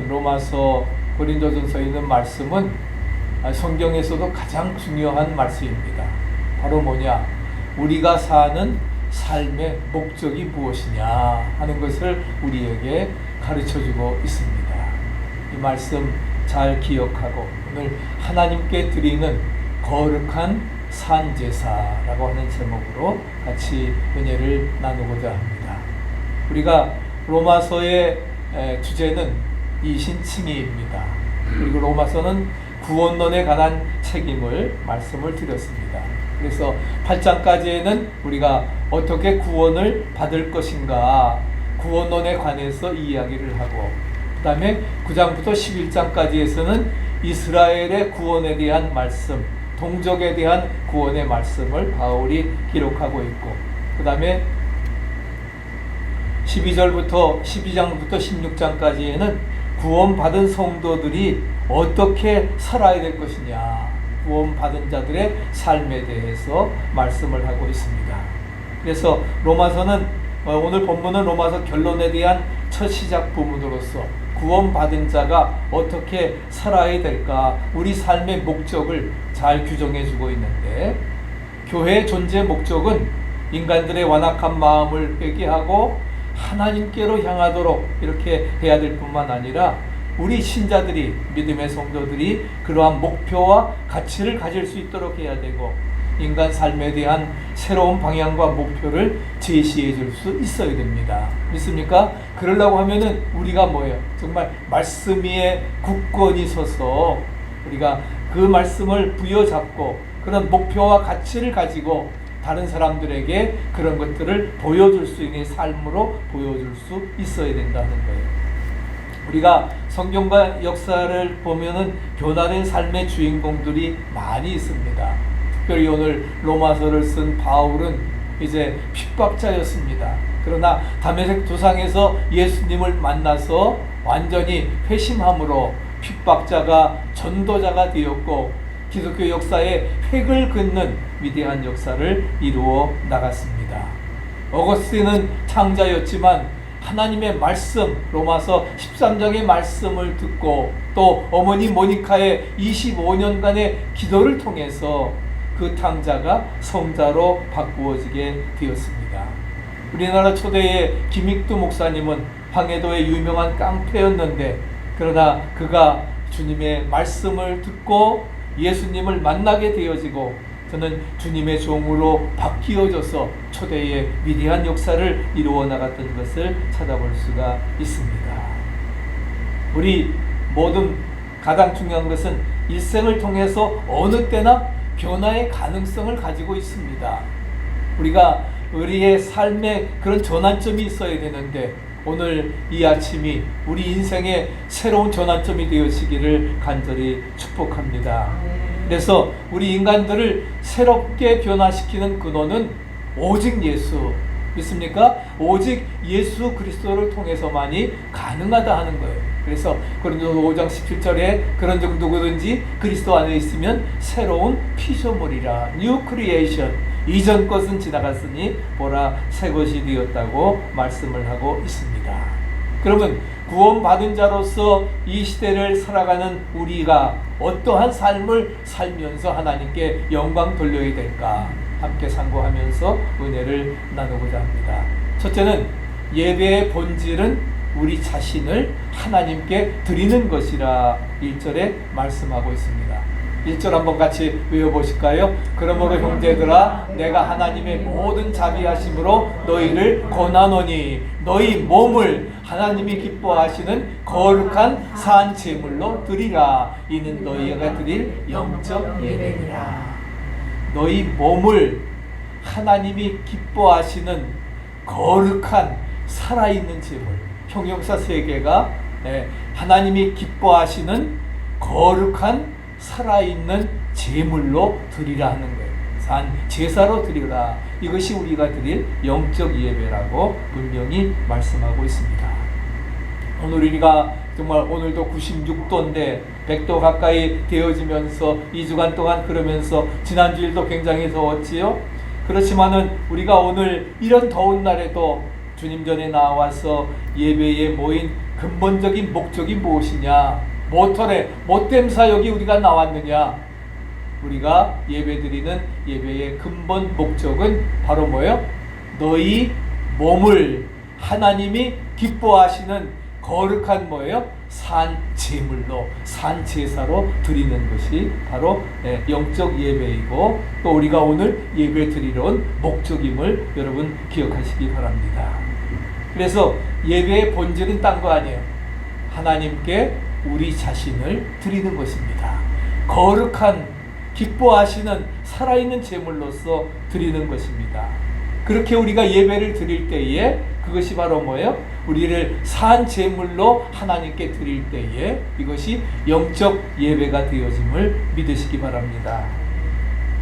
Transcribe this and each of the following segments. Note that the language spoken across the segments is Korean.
오늘 로마서 고린도전서에 있는 말씀은 성경에서도 가장 중요한 말씀입니다. 바로 뭐냐? 우리가 사는 삶의 목적이 무엇이냐 하는 것을 우리에게 가르쳐주고 있습니다. 이 말씀 잘 기억하고 오늘 하나님께 드리는 거룩한 산제사라고 하는 제목으로 같이 은혜를 나누고자 합니다. 우리가 로마서의 주제는 이신칭의입니다. 그리고 로마서는 구원론에 관한 책임을 말씀을 드렸습니다. 그래서 8장까지에는 우리가 어떻게 구원을 받을 것인가 구원론에 관해서 이야기를 하고, 그 다음에 9장부터 11장까지에서는 이스라엘의 구원에 대한 말씀, 동족에 대한 구원의 말씀을 바울이 기록하고 있고, 그 다음에 12장부터 16장까지에는 구원받은 성도들이 어떻게 살아야 될 것이냐, 구원받은 자들의 삶에 대해서 말씀을 하고 있습니다. 그래서 로마서는 오늘 본문은 로마서 결론에 대한 첫 시작 부분으로서 구원받은 자가 어떻게 살아야 될까, 우리 삶의 목적을 잘 규정해 주고 있는데, 교회의 존재 목적은 인간들의 완악한 마음을 회개하고 하나님께로 향하도록 이렇게 해야 될 뿐만 아니라 우리 신자들이, 믿음의 성도들이 그러한 목표와 가치를 가질 수 있도록 해야 되고, 인간 삶에 대한 새로운 방향과 목표를 제시해 줄 수 있어야 됩니다. 믿습니까? 그러려고 하면은 우리가 뭐예요? 정말 말씀 위에 굳건히 서서 우리가 그 말씀을 부여잡고 그런 목표와 가치를 가지고 다른 사람들에게 그런 것들을 보여줄 수 있는 삶으로 보여줄 수 있어야 된다는 거예요. 우리가 성경과 역사를 보면은 변화된 삶의 주인공들이 많이 있습니다. 특별히 오늘 로마서를 쓴 바울은 이제 핍박자였습니다. 그러나 다메섹 도상에서 예수님을 만나서 완전히 회심함으로 핍박자가 전도자가 되었고, 기독교 역사에 획을 긋는 위대한 역사를 이루어 나갔습니다. 어거스틴은 창자였지만 하나님의 말씀, 로마서 13장의 말씀을 듣고 또 어머니 모니카의 25년간의 기도를 통해서 그 탕자가 성자로 바꾸어지게 되었습니다. 우리나라 초대의 김익두 목사님은 황해도의 유명한 깡패였는데, 그러나 그가 주님의 말씀을 듣고 예수님을 만나게 되어지고 저는 주님의 종으로 바뀌어져서 초대의 위대한 역사를 이루어 나갔던 것을 찾아볼 수가 있습니다. 우리 모든 가장 중요한 것은 일생을 통해서 어느 때나 변화의 가능성을 가지고 있습니다. 우리의 삶에 그런 전환점이 있어야 되는데, 오늘 이 아침이 우리 인생의 새로운 전환점이 되어지기를 간절히 축복합니다. 그래서 우리 인간들을 새롭게 변화시키는 근원은 오직 예수, 믿습니까? 오직 예수 그리스도를 통해서만이 가능하다 하는 거예요. 그래서 고린도서 5장 17절에 그런 적 누구든지 그리스도 안에 있으면 새로운 피조물이라, 뉴 크리에이션, 이전 것은 지나갔으니 보라 새 것이 되었다고 말씀을 하고 있습니다. 그러면 구원받은 자로서 이 시대를 살아가는 우리가 어떠한 삶을 살면서 하나님께 영광 돌려야 될까 함께 상고하면서 은혜를 나누고자 합니다. 첫째는 예배의 본질은 우리 자신을 하나님께 드리는 것이라 1절에 말씀하고 있습니다. 1절 한번 같이 외워보실까요? 그러므로 형제들아 내가 하나님의 모든 자비하심으로 너희를 권하노니 너희 몸을 하나님이 기뻐하시는 거룩한 산 제물로 드리라. 이는 너희가 드릴 영적 예배니라. 너희 몸을 하나님이 기뻐하시는 거룩한 살아있는 제물, 형용사 3개가 하나님이 기뻐하시는 거룩한 살아있는 제물로 드리라 하는 거예요. 산 제사로 드리라. 이것이 우리가 드릴 영적 예배라고 분명히 말씀하고 있습니다. 오늘 우리가 정말 오늘도 96도인데 100도 가까이 되어지면서 2주간 동안 그러면서 지난주일도 굉장히 더웠지요. 그렇지만은 우리가 오늘 이런 더운 날에도 주님 전에 나와서 예배에 모인 근본적인 목적이 무엇이냐? 모터에 못됨 사역이 우리가 나왔느냐? 우리가 예배드리는 예배의 근본 목적은 바로 뭐예요? 너희 몸을 하나님이 기뻐하시는 거룩한 뭐예요? 산 제물로, 산 제사로 드리는 것이 바로 영적 예배이고, 또 우리가 오늘 예배 드리러 온 목적임을 여러분 기억하시기 바랍니다. 그래서 예배의 본질은 딴 거 아니에요. 하나님께 우리 자신을 드리는 것입니다. 거룩한, 기뻐하시는 살아있는 제물로서 드리는 것입니다. 그렇게 우리가 예배를 드릴 때에 그것이 바로 뭐예요? 우리를 산 제물로 하나님께 드릴 때에 이것이 영적 예배가 되어짐을 믿으시기 바랍니다.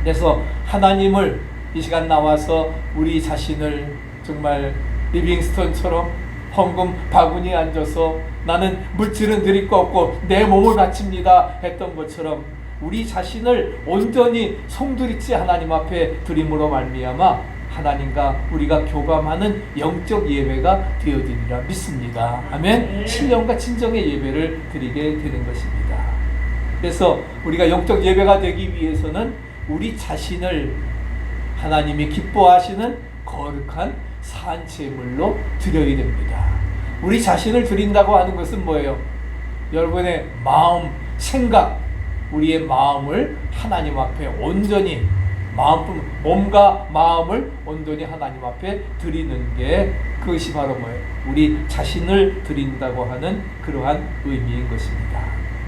그래서 하나님을 이 시간 나와서 우리 자신을 정말 리빙스턴처럼 헌금 바구니에 앉아서 나는 물질은 드릴 거 없고 내 몸을 바칩니다 했던 것처럼 우리 자신을 온전히 송두리째 하나님 앞에 드림으로 말미암아 하나님과 우리가 교감하는 영적 예배가 되어지리라 믿습니다. 아멘. 신령과 진정의 예배를 드리게 되는 것입니다. 그래서 우리가 영적 예배가 되기 위해서는 우리 자신을 하나님이 기뻐하시는 거룩한 산 제물로 드려야 됩니다. 우리 자신을 드린다고 하는 것은 뭐예요? 여러분의 마음, 생각, 우리의 마음을 하나님 앞에 온전히 몸과 마음을 온전히 하나님 앞에 드리는 게 그것이 바로 뭐예요? 우리 자신을 드린다고 하는 그러한 의미인 것입니다.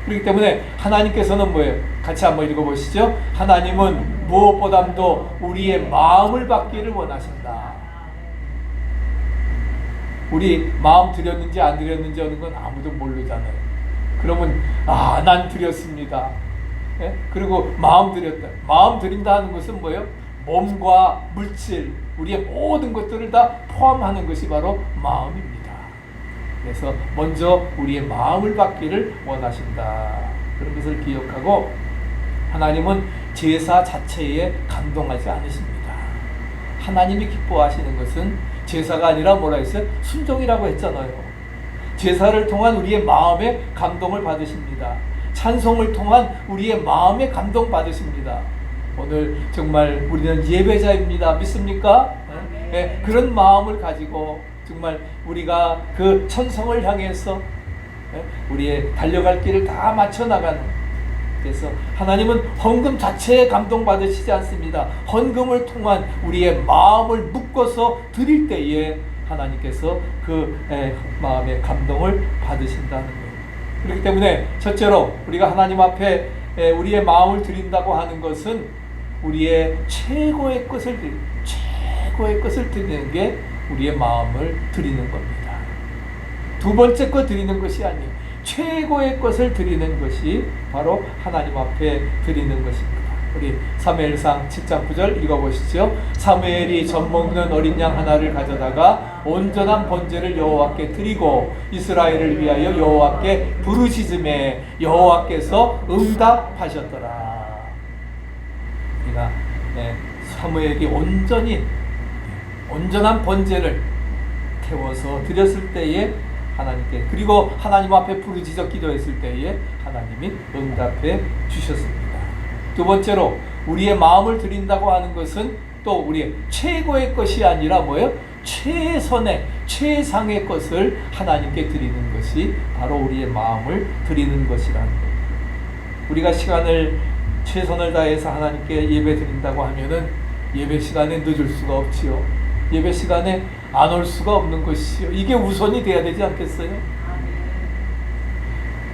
그렇기 때문에 하나님께서는 뭐예요? 같이 한번 읽어보시죠. 하나님은 무엇보다도 우리의 마음을 받기를 원하신다. 우리 마음 드렸는지 안 드렸는지 하는 건 아무도 모르잖아요. 그러면 난 드렸습니다. 예? 그리고 마음 드렸다. 마음 드린다 하는 것은 뭐예요? 몸과 물질, 우리의 모든 것들을 다 포함하는 것이 바로 마음입니다. 그래서 먼저 우리의 마음을 받기를 원하신다. 그런 것을 기억하고 하나님은 제사 자체에 감동하지 않으십니다. 하나님이 기뻐하시는 것은 제사가 아니라 뭐라 했어요? 순종이라고 했잖아요. 제사를 통한 우리의 마음에 감동을 받으십니다. 찬송을 통한 우리의 마음에 감동 받으십니다. 오늘 정말 우리는 예배자입니다. 믿습니까? 네, 그런 마음을 가지고 정말 우리가 그 천성을 향해서 우리의 달려갈 길을 다 맞춰 나가는. 그래서 하나님은 헌금 자체에 감동 받으시지 않습니다. 헌금을 통한 우리의 마음을 묶어서 드릴 때에 하나님께서 그 마음의 감동을 받으신다는 거예요. 그렇기 때문에 첫째로 우리가 하나님 앞에 우리의 마음을 드린다고 하는 것은 우리의 최고의 것을 드리는 게 우리의 마음을 드리는 겁니다. 두 번째 것 드리는 것이 아니에요. 최고의 것을 드리는 것이 바로 하나님 앞에 드리는 것입니다. 우리 사무엘상 7장 9절 읽어보시죠. 사무엘이 젖 먹는 어린 양 하나를 가져다가 온전한 번제를 여호와께 드리고 이스라엘을 위하여 여호와께 부르짖음에 여호와께서 응답하셨더라. 우리가 사무엘이 온전한 번제를 태워서 드렸을 때에 하나님께, 그리고 하나님 앞에 부르짖어 기도했을 때에 하나님이 응답해 주셨습니다. 두 번째로 우리의 마음을 드린다고 하는 것은 또 우리의 최고의 것이 아니라 뭐예요? 최상의 것을 하나님께 드리는 것이 바로 우리의 마음을 드리는 것이라는 거예요. 우리가 시간을 최선을 다해서 하나님께 예배 드린다고 하면은 예배 시간에 늦을 수가 없지요. 예배 시간에 안 올 수가 없는 것이요. 이게 우선이 돼야 되지 않겠어요?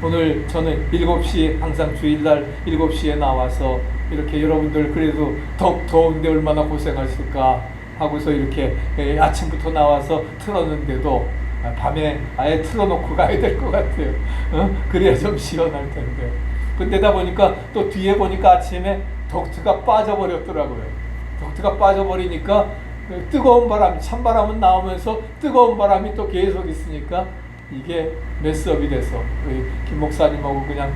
오늘 저는 7시, 항상 주일날 7시에 나와서 이렇게 여러분들 그래도 더운데 얼마나 고생하실까 하고서 이렇게 아침부터 나와서 틀었는데도 밤에 아예 틀어놓고 가야 될 것 같아요. 그래야 좀 시원할 텐데. 근데다 보니까 또 뒤에 보니까 아침에 덕트가 빠져버렸더라고요. 덕트가 빠져버리니까 뜨거운 바람, 찬바람은 나오면서 뜨거운 바람이 또 계속 있으니까 이게 메스업이 돼서 우리 김 목사님하고 그냥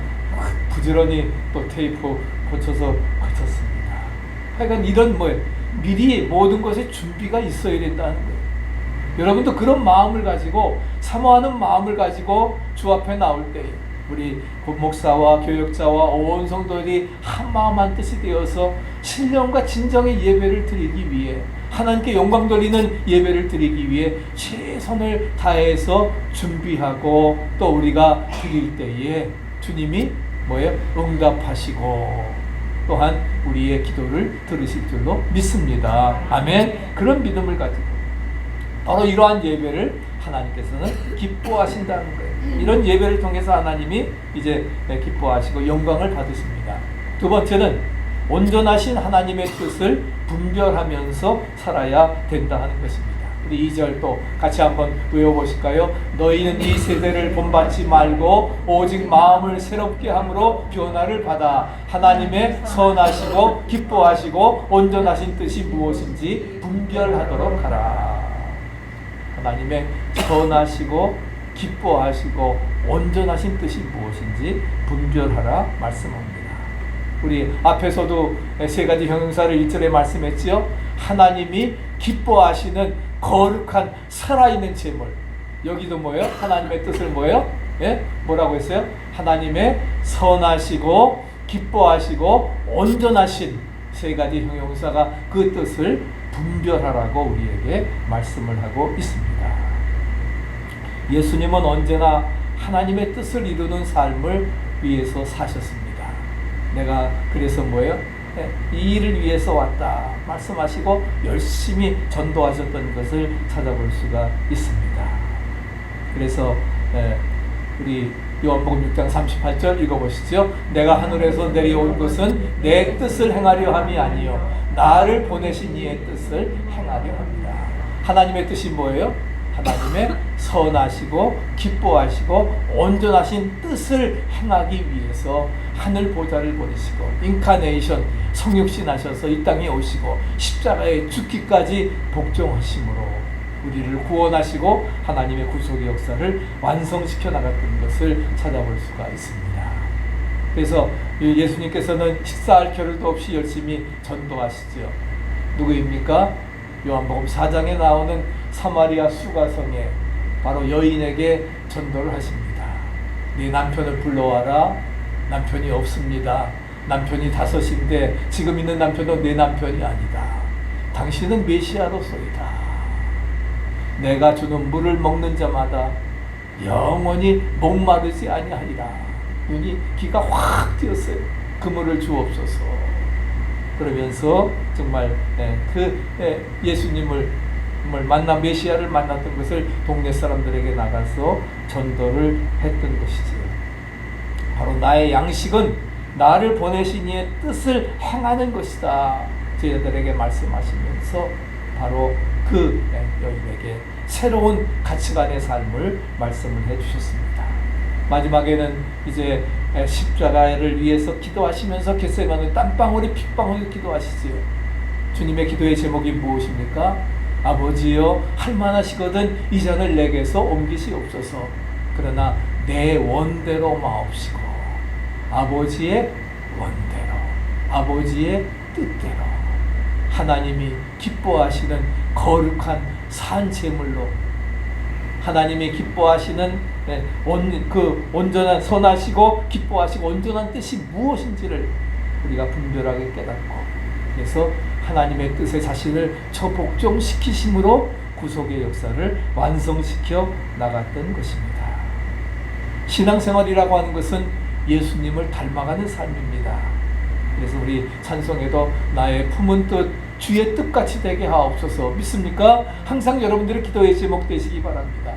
부지런히 또 테이프 고쳐서 고쳤습니다. 하여간 이런 미리 모든 것에 준비가 있어야 된다는 거예요. 여러분도 그런 마음을 가지고, 사모하는 마음을 가지고 주 앞에 나올 때 우리 목사와 교역자와 온 성도들이 한 마음 한 뜻이 되어서 신령과 진정의 예배를 드리기 위해, 하나님께 영광 돌리는 예배를 드리기 위해 최선을 다해서 준비하고 또 우리가 드릴 때에 주님이 뭐예요? 응답하시고 또한 우리의 기도를 들으실 줄로 믿습니다. 아멘. 그런 믿음을 가지고 바로 이러한 예배를 하나님께서는 기뻐하신다는 거예요. 이런 예배를 통해서 하나님이 이제 기뻐하시고 영광을 받으십니다. 두 번째는 온전하신 하나님의 뜻을 분별하면서 살아야 된다 하는 것입니다. 우리 2절 또 같이 한번 외워보실까요? 너희는 이 세대를 본받지 말고 오직 마음을 새롭게 함으로 변화를 받아 하나님의 선하시고 기뻐하시고 온전하신 뜻이 무엇인지 분별하도록 하라. 하나님의 선하시고 기뻐하시고 온전하신 뜻이 무엇인지 분별하라 말씀합니다. 우리 앞에서도 세 가지 형용사를 1절에 말씀했지요. 하나님이 기뻐하시는 거룩한 살아있는 제물. 여기도 뭐예요? 하나님의 뜻을 뭐예요? 예? 뭐라고 했어요? 하나님의 선하시고 기뻐하시고 온전하신 세 가지 형용사가 그 뜻을 분별하라고 우리에게 말씀을 하고 있습니다. 예수님은 언제나 하나님의 뜻을 이루는 삶을 위해서 사셨습니다. 내가 그래서 뭐예요? 이 일을 위해서 왔다 말씀하시고 열심히 전도하셨던 것을 찾아볼 수가 있습니다. 그래서 우리 요한복음 6장 38절 읽어보시죠. 내가 하늘에서 내려온 것은 내 뜻을 행하려 함이 아니요 나를 보내신 이의 뜻을 행하려 합니다. 하나님의 뜻이 뭐예요? 하나님의 선하시고 기뻐하시고 온전하신 뜻을 행하기 위해서 하늘 보좌를 보내시고 인카네이션 성육신 하셔서 이 땅에 오시고 십자가에 죽기까지 복종하심으로 우리를 구원하시고 하나님의 구속의 역사를 완성시켜 나갔던 것을 찾아볼 수가 있습니다. 그래서 예수님께서는 식사할 겨를도 없이 열심히 전도하시죠. 누구입니까? 요한복음 4장에 나오는 사마리아 수가성에 바로 여인에게 전도를 하십니다. 네 남편을 불러와라. 남편이 없습니다. 남편이 5인데 지금 있는 남편도 내 남편이 아니다. 당신은 메시아로서이다. 내가 주는 물을 먹는 자마다 영원히 목마르지 아니하리라. 눈이 귀가 확 띄었어요. 그 물을 주옵소서. 그러면서 정말 예수님을 만나 메시아를 만났던 것을 동네 사람들에게 나가서 전도를 했던 것이지요. 바로 나의 양식은 나를 보내신 이의 뜻을 행하는 것이다. 저희들에게 말씀하시면서 바로 그 여인에게 새로운 가치관의 삶을 말씀을 해주셨습니다. 마지막에는 이제 십자가를 위해서 기도하시면서 겟세마네 땀방울이 핏방울이 기도하시지요. 주님의 기도의 제목이 무엇입니까? 아버지여 할만하시거든 이 잔을 내게서 옮기시옵소서. 그러나 내 원대로 마옵시고 아버지의 원대로 아버지의 뜻대로 하나님이 기뻐하시는 거룩한 산 제물로 하나님이 기뻐하시는 온전한 선하시고 기뻐하시고 온전한 뜻이 무엇인지를 우리가 분별하게 깨닫고 그래서 하나님의 뜻에 자신을 처복종시키심으로 구속의 역사를 완성시켜 나갔던 것입니다. 신앙생활이라고 하는 것은 예수님을 닮아가는 삶입니다. 그래서 우리 찬송에도 나의 품은 뜻 주의 뜻같이 되게 하옵소서. 믿습니까? 항상 여러분들의 기도의 제목 되시기 바랍니다.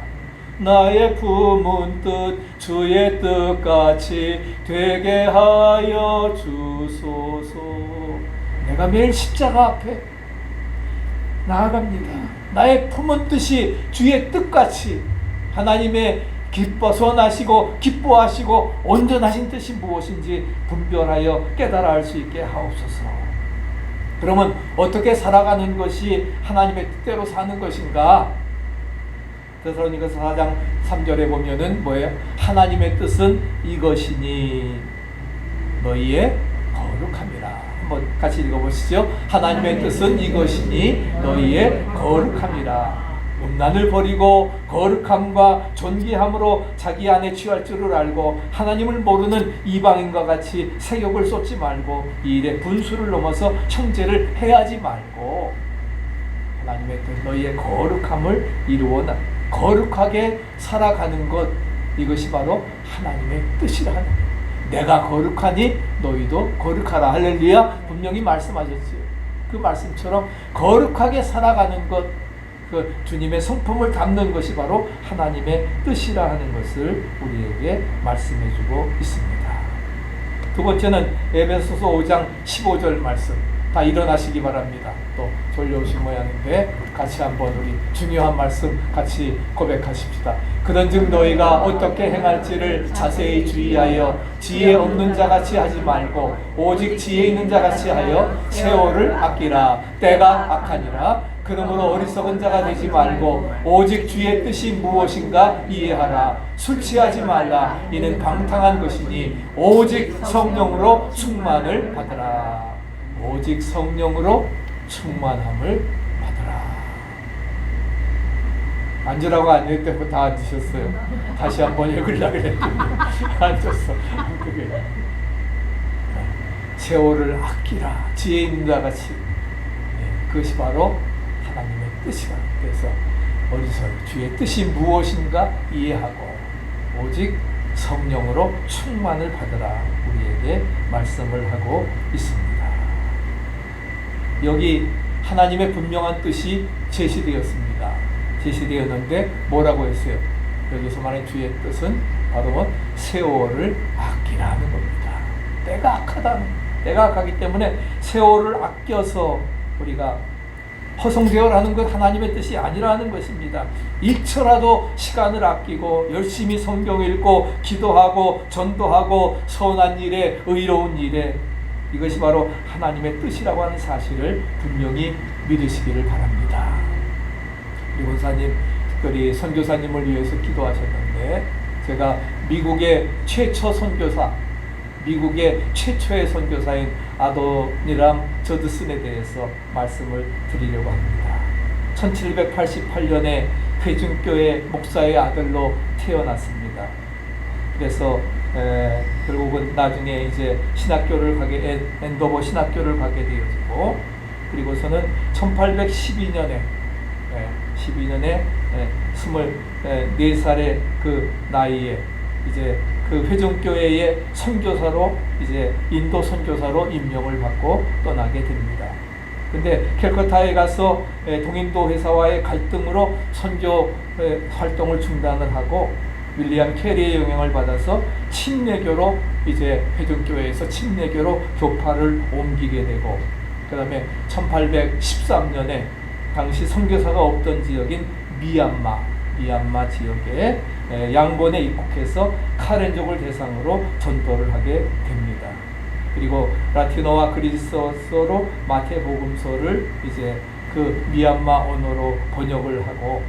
나의 품은 뜻 주의 뜻같이 되게 하여 주소서. 내가 매일 십자가 앞에 나아갑니다. 나의 품은 뜻이 주의 뜻같이 하나님의 선하시고 기뻐하시고 온전하신 뜻이 무엇인지 분별하여 깨달아 알 수 있게 하옵소서. 그러면 어떻게 살아가는 것이 하나님의 뜻대로 사는 것인가? 데살로니가서 4장 3절에 보면은 뭐예요? 하나님의 뜻은 이것이니 너희의 거룩함이라. 한번 같이 읽어보시죠. 하나님의 뜻은 이것이니 너희의 거룩함이라. 음란을 버리고 거룩함과 존귀함으로 자기 안에 취할 줄을 알고 하나님을 모르는 이방인과 같이 세욕을 쏟지 말고 이 일에 분수를 넘어서 형제를 해하지 말고 하나님의 뜻 너희의 거룩함을 이루어나 거룩하게 살아가는 것, 이것이 바로 하나님의 뜻이라 하는 거예요. 내가 거룩하니 너희도 거룩하라. 할렐루야. 분명히 말씀하셨어요. 그 말씀처럼 거룩하게 살아가는 것, 그 주님의 성품을 담는 것이 바로 하나님의 뜻이라 하는 것을 우리에게 말씀해주고 있습니다. 두 번째는 에베소서 5장 15절 말씀. 다 일어나시기 바랍니다. 또 졸려오신 모양인데 같이 한번 우리 중요한 말씀 같이 고백하십시다. 그런즉 너희가 어떻게 행할지를 자세히 주의하여 지혜 없는 자같이 하지 말고 오직 지혜 있는 자같이 하여 세월을 아끼라. 때가 악하니라. 그러므로 어리석은 자가 되지 말고 오직 주의 뜻이 무엇인가 이해하라. 술 취하지 말라. 이는 방탕한 것이니 오직 성령으로 충만을 받으라. 오직 성령으로 충만함을 받으라. 앉으라고 앉았다고 다 앉으셨어요. 다시 한번 읽으려고 했더니 앉았어. 그게 세월을 아끼라. 지혜 있는 자같이. 그것이 바로 하나님의 뜻이라. 그래서 어디서 주의 뜻이 무엇인가 이해하고 오직 성령으로 충만을 받으라. 우리에게 말씀을 하고 있습니다. 여기 하나님의 분명한 뜻이 제시되었습니다. 제시되었는데 뭐라고 했어요? 여기서 말하는 주의 뜻은 바로 세월을 아끼라는 겁니다. 때가 악하다는, 때가 악하기 때문에 세월을 아껴서 우리가 허송세월하는 것 하나님의 뜻이 아니라는 것입니다. 1초라도 시간을 아끼고 열심히 성경 읽고 기도하고 전도하고 선한 일에 의로운 일에, 이것이 바로 하나님의 뜻이라고 하는 사실을 분명히 믿으시기를 바랍니다. 우리 권사님 특별히 선교사님을 위해서 기도하셨는데 제가 미국의 최초 선교사, 미국의 최초의 선교사인 아도니람 저드슨에 대해서 말씀을 드리려고 합니다. 1788년에 회중교회 목사의 아들로 태어났습니다. 그래서 결국은 나중에 이제 신학교를 가게, 엔도버 신학교를 가게 되어지고, 그리고서는 1812년에 24살의 그 나이에 이제 그 회중교회의 선교사로 이제 인도 선교사로 임명을 받고 떠나게 됩니다. 근데 캘커타에 가서 동인도 회사와의 갈등으로 선교 활동을 중단을 하고 윌리엄 캐리의 영향을 받아서 침례교로 이제 회중교회에서 침례교로 교파를 옮기게 되고, 그 다음에 1813년에 당시 선교사가 없던 지역인 미얀마 지역에 양곤에 입국해서 카렌족을 대상으로 전도를 하게 됩니다. 그리고 라틴어와 그리스어로 마태복음서를 이제 그 미얀마 언어로 번역을 하고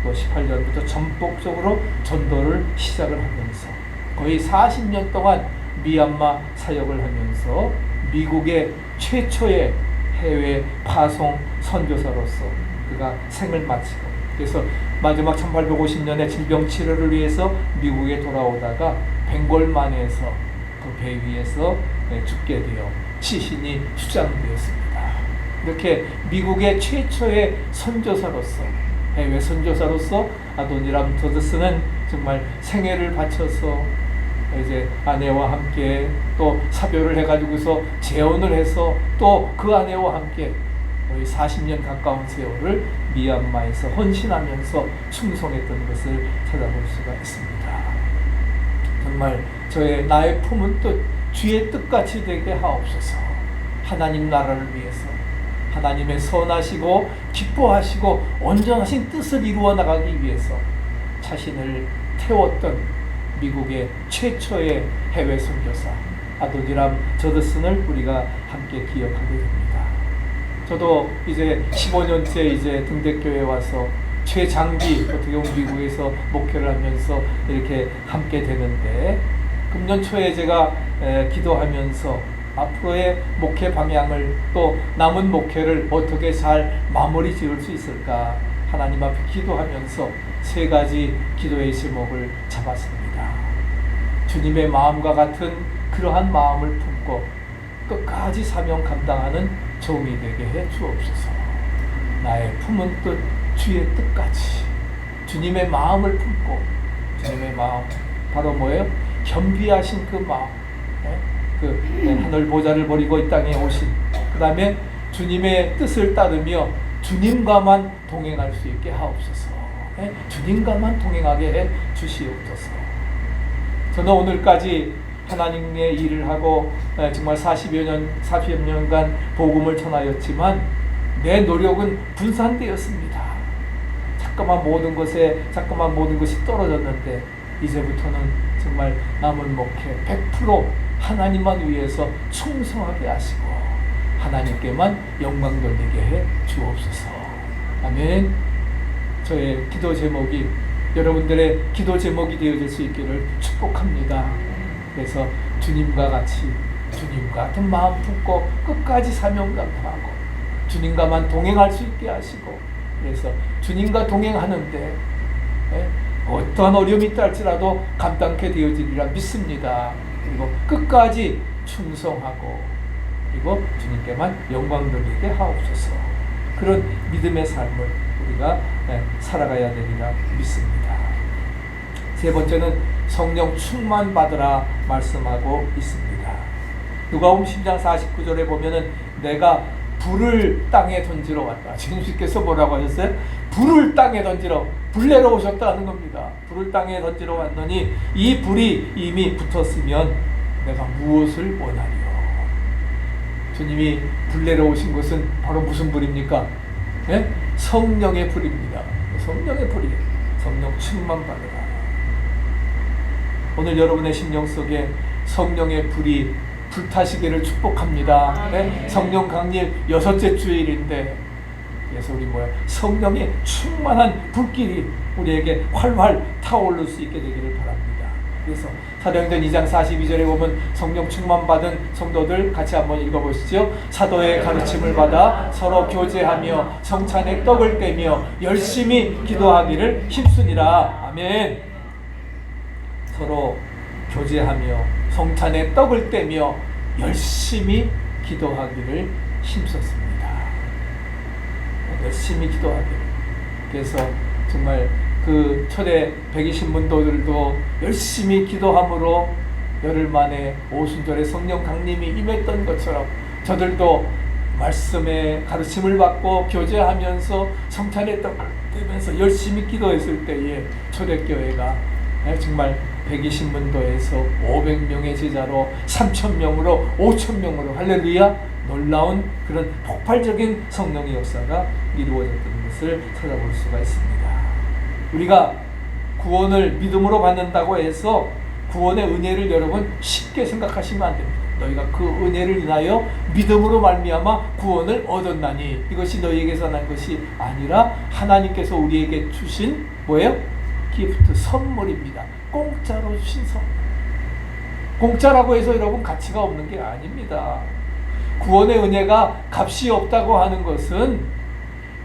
또 18년부터 전폭적으로 전도를 시작을 하면서 거의 40년 동안 미얀마 사역을 하면서 미국의 최초의 해외 파송 선교사로서 그가 생을 마치고, 그래서 마지막 1850년에 질병 치료를 위해서 미국에 돌아오다가 벵골만에서 그 배 위에서 죽게 되어 시신이 수장되었습니다. 이렇게 미국의 최초의 선교사로서, 해외 선교사로서 아도니람 저드슨은 정말 생애를 바쳐서 이제 아내와 함께 또 사별을 해가지고서 재혼을 해서 또 그 아내와 함께 거의 40년 가까운 세월을 미얀마에서 헌신하면서 충성했던 것을 찾아볼 수가 있습니다. 정말 나의 품은 또 주의 뜻같이 되게 하옵소서. 하나님 나라를 위해서 하나님의 선하시고 기뻐하시고 온전하신 뜻을 이루어 나가기 위해서 자신을 태웠던 미국의 최초의 해외 선교사 아도니람 저드슨을 우리가 함께 기억하게 됩니다. 저도 이제 15년째 이제 등대교회에 와서 최장기 어떻게 보면 미국에서 목회를 하면서 이렇게 함께 되는데, 금년 초에 제가 기도하면서 앞으로의 목회 방향을 또 남은 목회를 어떻게 잘 마무리 지을 수 있을까 하나님 앞에 기도하면서 세 가지 기도의 제목을 잡았습니다. 주님의 마음과 같은 그러한 마음을 품고 끝까지 사명 감당하는 종이 되게 해 주옵소서. 나의 품은 뜻 주의 뜻까지 주님의 마음을 품고, 주님의 마음 바로 뭐예요? 겸비하신 그 마음, 그 하늘 보좌를 버리고 이 땅에 오신, 그 다음에 주님의 뜻을 따르며 주님과만 동행할 수 있게 하옵소서. 주님과만 동행하게 해 주시옵소서. 저는 오늘까지 하나님의 일을 하고 정말 40여 년간 복음을 전하였지만 내 노력은 분산되었습니다. 자꾸만 모든 것이 떨어졌는데 이제부터는 정말 남은 목회 100% 하나님만 위해서 충성하게 하시고 하나님께만 영광 돌리게 해 주옵소서. 아멘. 저의 기도 제목이 여러분들의 기도 제목이 되어질 수 있기를 축복합니다. 그래서 주님과 같이 주님과 같은 마음 품고 끝까지 사명 감당하고 주님과만 동행할 수 있게 하시고, 그래서 주님과 동행하는데 어떠한 어려움이 있다 할지라도 감당케 되어지리라 믿습니다. 그리고 끝까지 충성하고 그리고 주님께만 영광 돌리게 하옵소서. 그런 믿음의 삶을 우리가 살아가야 되리라 믿습니다. 세 번째는 성령 충만 받으라 말씀하고 있습니다. 누가복음 10장 49절에 보면은 내가 불을 땅에 던지러 왔다. 주님께서 뭐라고 하셨어요? 불을 땅에 던지러, 불 내러 오셨다는 겁니다. 불을 땅에 던지러 왔더니 이 불이 이미 붙었으면 내가 무엇을 원하리요? 주님이 불 내러 오신 것은 바로 무슨 불입니까? 성령의 불입니다. 성령의 불이에요. 성령 충만 받으라. 오늘 여러분의 심령 속에 성령의 불이 불타시기를 축복합니다. 성령 강림 6째 주일인데, 그래서 우리 성령의 충만한 불길이 우리에게 활활 타오를 수 있게 되기를 바랍니다. 그래서 사도행전 2장 42절에 보면 성령 충만 받은 성도들 같이 한번 읽어보시죠. 사도의 가르침을 받아 서로 교제하며 성찬의 떡을 떼며 열심히 기도하기를 힘쓰니라. 아멘. 서로 교제하며 성찬의 떡을 떼며 열심히 기도하기를 힘썼습니다. 열심히 기도하기를. 그래서 정말 그 초대 백이 신문도들도 열심히 기도함으로 열흘 만에 오순절에 성령 강림이 임했던 것처럼 저들도 말씀의 가르침을 받고 교제하면서 성찬의 떡을 떼면서 열심히 기도했을 때에 초대교회가 정말 백이신문도에서 500명의 제자로 3,000명으로 5,000명으로 할렐루야 놀라운 그런 폭발적인 성령의 역사가 이루어졌던 것을 찾아볼 수가 있습니다. 우리가 구원을 믿음으로 받는다고 해서 구원의 은혜를 여러분 쉽게 생각하시면 안 됩니다. 너희가 그 은혜를 인하여 믿음으로 말미암아 구원을 얻었나니 이것이 너희에게서 난 것이 아니라 하나님께서 우리에게 주신 뭐예요? 기프트, 선물입니다. 공짜로 주신 선물. 공짜라고 해서 여러분 가치가 없는 게 아닙니다. 구원의 은혜가 값이 없다고 하는 것은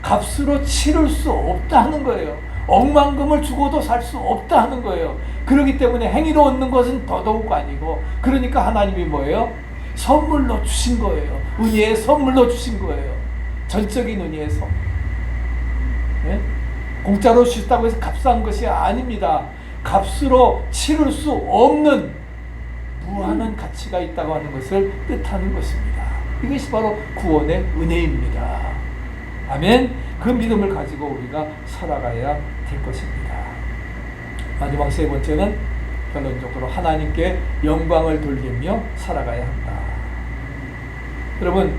값으로 치를 수 없다는 거예요. 억만금을 주고도 살 수 없다는 거예요. 그렇기 때문에 행위로 얻는 것은 더더욱 아니고, 그러니까 하나님이 뭐예요? 선물로 주신 거예요. 은혜의 선물로 주신 거예요. 전적인 은혜의 선물. 네? 공짜로 주셨다고 해서 값싼 것이 아닙니다. 값으로 치를 수 없는 무한한 가치가 있다고 하는 것을 뜻하는 것입니다. 이것이 바로 구원의 은혜입니다. 아멘. 그 믿음을 가지고 우리가 살아가야 될 것입니다. 마지막 세 번째는 결론적으로 하나님께 영광을 돌리며 살아가야 한다. 여러분,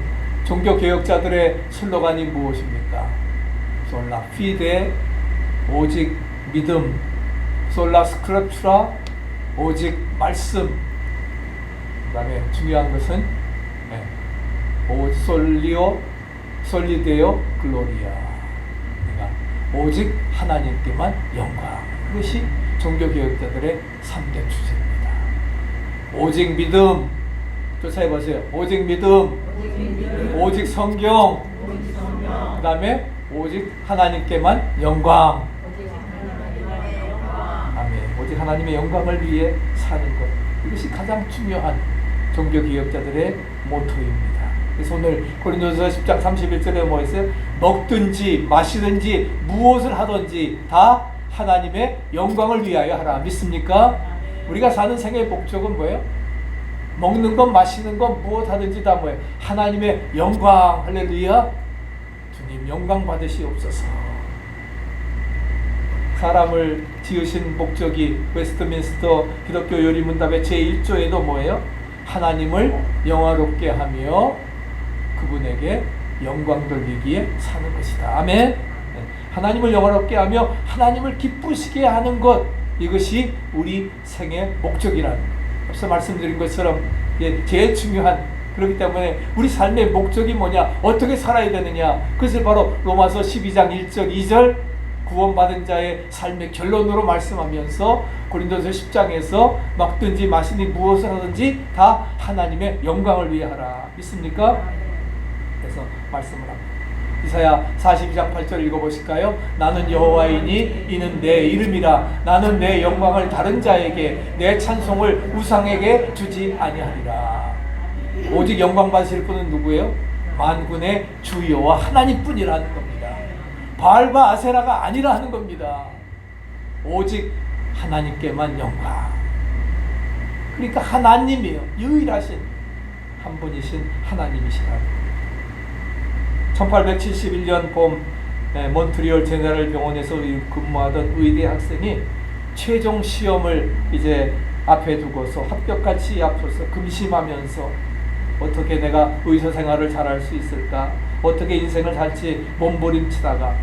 종교개혁자들의 슬로건이 무엇입니까? 솔라 피데, 오직 믿음, 솔라 스크립투라, 오직 말씀. 그 다음에 중요한 것은 솔리오 솔리데오 글로리아. 그러니까 오직 하나님께만 영광. 그것이 종교개혁자들의 3대 주제입니다. 오직 믿음. 조사해보세요. 오직 믿음, 오직 성경, 그 다음에 오직 하나님께만 영광. 아멘. 오직 하나님의 영광을 위해 사는 것. 이것이 가장 중요한 종교개혁자들의 모토입니다. 그래서 오늘 고린도서 10장 31절에 뭐 있어요? 먹든지 마시든지 무엇을 하든지 다 하나님의 영광을 위하여 하라. 믿습니까? 우리가 사는 생애의 목적은 뭐예요? 먹는 것, 마시는 것, 무엇 하든지 다 뭐예요? 하나님의 영광. 할렐루야. 주님 영광 받으시옵소서. 사람을 지으신 목적이 웨스트민스터 기독교 요리문답의 제1조에도 뭐예요? 하나님을 영화롭게 하며 그분에게 영광 돌리기에 사는 것이다. 아멘. 하나님을 영화롭게 하며 하나님을 기쁘시게 하는 것, 이것이 우리 생의 목적이라는 것. 앞서 말씀드린 것처럼 제일 중요한, 그렇기 때문에 우리 삶의 목적이 뭐냐, 어떻게 살아야 되느냐, 그것을 바로 로마서 12장 1절 2절 구원받은 자의 삶의 결론으로 말씀하면서 고린도서 10장에서 먹든지 마시니 무엇을 하든지 다 하나님의 영광을 위해 하라. 믿습니까? 그래서 말씀을 합니다. 이사야 42장 8절 읽어보실까요? 나는 여호와이니 이는 내 이름이라. 나는 내 영광을 다른 자에게, 내 찬송을 우상에게 주지 아니하리라. 오직 영광 받으실 분은 누구예요? 만군의 주 여호와 하나님뿐이라는 겁니다. 바알과 아세라가 아니라 하는 겁니다. 오직 하나님께만 영광. 그러니까 하나님이에요. 유일하신 한 분이신 하나님이시라고. 1871년 봄 몬트리올 제네럴 병원에서 근무하던 의대 학생이 최종 시험을 이제 앞에 두고서 합격같이 앞서서 금심하면서 어떻게 내가 의사 생활을 잘할 수 있을까, 어떻게 인생을 살지 몸부림치다가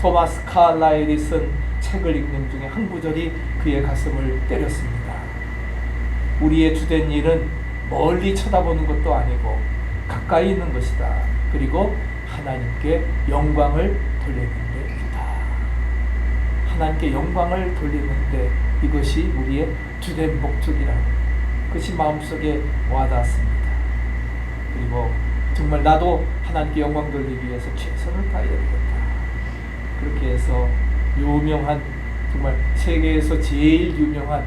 토마스 칼라일이 쓴 책을 읽는 중에 한 구절이 그의 가슴을 때렸습니다. 우리의 주된 일은 멀리 쳐다보는 것도 아니고 가까이 있는 것이다. 그리고 하나님께 영광을 돌리는 데이다. 하나님께 영광을 돌리는데 이것이 우리의 주된 목적이라는 것이 마음속에 와닿았습니다. 그리고 정말 나도 하나님께 영광 돌리기 위해서 최선을 다해야 되겠다. 그렇게 해서 유명한, 정말 세계에서 제일 유명한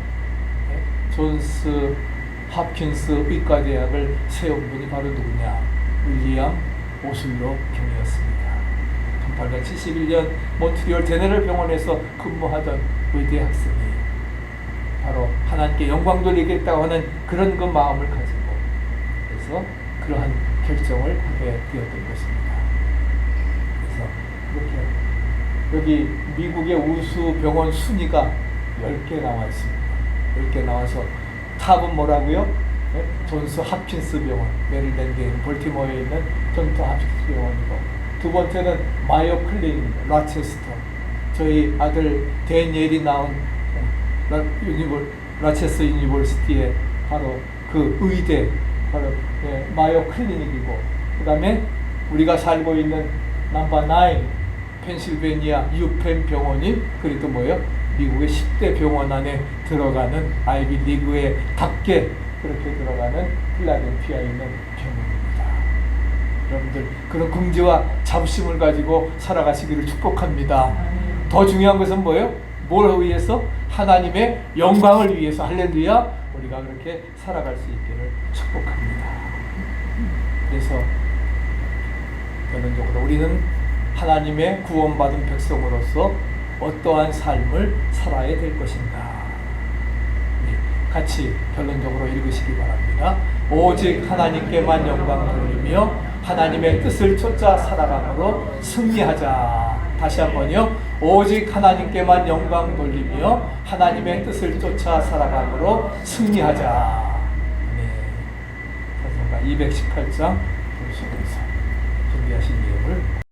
존스 홉킨스 의과대학을 세운 분이 바로 누구냐? 윌리엄 오슬로 경이었습니다. 1871년 몬트리올 제네럴 병원에서 근무하던 의대 학생이 바로 하나님께 영광 돌리겠다고 하는 그런 그 마음을 가지고, 그래서 그러한 결정을 하게 되었던 것입니다. 그래서 그렇게 여기 미국의 우수 병원 순위가 10개 나와 있습니다. 10개 나와서 탑은 뭐라고요? 네? 존스 홉킨스 병원, 메릴랜드에 있는 볼티모어에 있는 존스 홉킨스 병원이고, 두 번째는 마요 클리닉, 라체스터. 저희 아들 데니엘이 나온 라체스터 유니버시티의 바로 그 의대, 바로 마요 클리닉이고, 그 다음에 우리가 살고 있는 넘버 9 펜실베니아 유펜 병원이 그래도 뭐예요? 미국의 10대 병원 안에 들어가는 아이비 리그에 답게 그렇게 들어가는 필라델피아에 있는 병원입니다. 여러분들 그런 긍지와 자부심을 가지고 살아가시기를 축복합니다. 더 중요한 것은 뭐예요? 뭘 위해서? 하나님의 영광을 위해서. 할렐루야. 우리가 그렇게 살아갈 수 있기를 축복합니다. 그래서 결론적으로 우리는 하나님의 구원받은 백성으로서 어떠한 삶을 살아야 될 것인가, 같이 결론적으로 읽으시기 바랍니다. 오직 하나님께만 영광 돌리며 하나님의 뜻을 쫓아 살아감으로 승리하자. 다시 한번요. 오직 하나님께만 영광 돌리며 하나님의 뜻을 쫓아 살아감으로 승리하자. 네. 218장 준비하신 내용을